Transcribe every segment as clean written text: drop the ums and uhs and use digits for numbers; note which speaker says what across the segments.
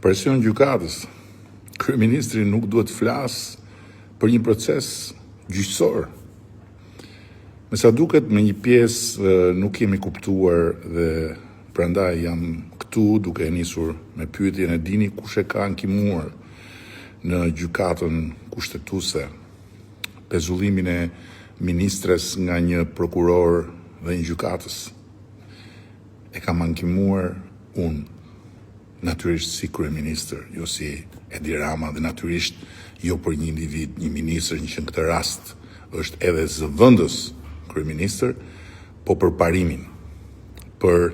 Speaker 1: Presion gjykatës. Kryeministri nuk duhet flasë për një proces gjyqësor. Me sa duket, me një pjesë nuk kemi kuptuar dhe prandaj jam këtu duke nisur me pyetjen e dini kush e ka ankimuar në gjykatën kushtetuese pezullimin e ministres nga një prokuror dhe një gjykatës. E kam ankimuar unë, natyrisht si kryeministër, jo si Edi Rama dhe natyrisht jo për një individ, një ministër që në këtë rast është edhe zëvendës kryeministër, po për parimin. Për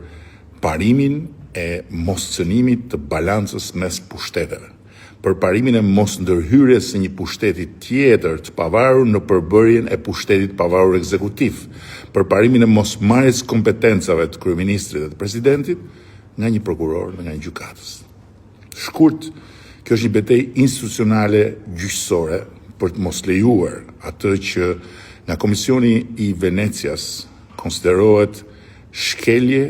Speaker 1: parimin e moscënimit të balancës mes pushteteve. Për parimin e mos ndërhyrjes së një pushteti tjetër të pavarur në përbërjen e pushtetit pavarur ekzekutiv. Për parimin e mos marrjes kompetencave të kryeministrit dhe të presidentit nga një prokuror dhe nga një gjykatës. Shkurt, kjo është një betejë institucionale gjyqësore për të mos lejuar atë që nga Komisioni i Venecias konsiderohet shkelje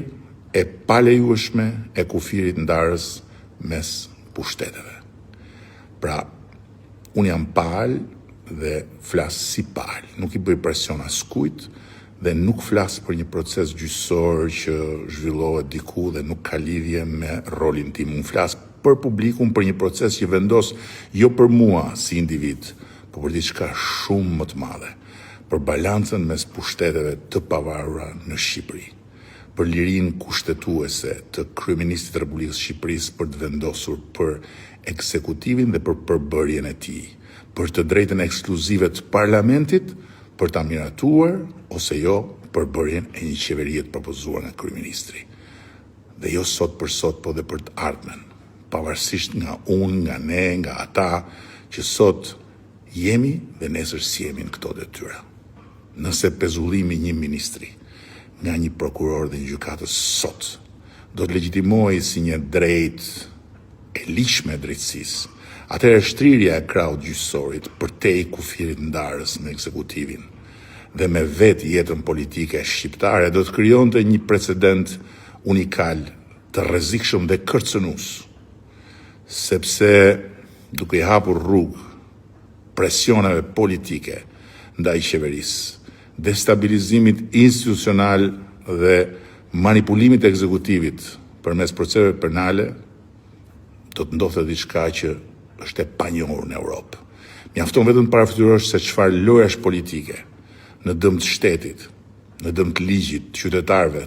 Speaker 1: e palejueshme e kufirit ndarës mes pushteteve. Pra, unë jam palë dhe flas si palë, nuk i bëj presion askujt dhe nuk flas për një proces gjyqësor që zhvillohet diku dhe nuk ka lidhje me rolin tim. Unë flas për publikun për një proces që vendos jo për mua si individ, por për diçka shumë më të madhe, për balancën mes pushteteve të pavarura në Shqipëri, për lirinë kushtetuese të kryeministit të Republikës së Shqipërisë për të vendosur për ekzekutivin dhe për përbërjen e tij, për të drejtën ekskluzive të parlamentit për ta miratuar ose jo përbërjen e një qeverie të propozuar nga kryeministri. Dhe jo sot për sot, po dhe për të ardhmen, pavarësisht nga unë, nga ne, nga ata që sot jemi dhe nesër si jemi në këto detyra. Nëse pezullimi një ministri nga një prokuror dhe një gjykatës sot do të legjitimohej si një drejt e ligjshme e drejtësisë, atëherë shtrirja e krahut gjyqësorit përtej kufirit ndarës me ekzekutimin dhe me vetë jetën politike shqiptare do të krijonte një precedent unikal të rrezikshëm dhe kërcënues, sepse duke i hapur rrugë presioneve politike ndaj qeverisë, destabilizimit institucional dhe manipulimit të ekzekutivit përmes proceseve penale, do të ndodhte diçka që është e panjohur në Europë. Mjafton vetëm të parafytyrosh se çfarë lojash politike në dëm të shtetit, në dëm të ligjit, të qytetarëve,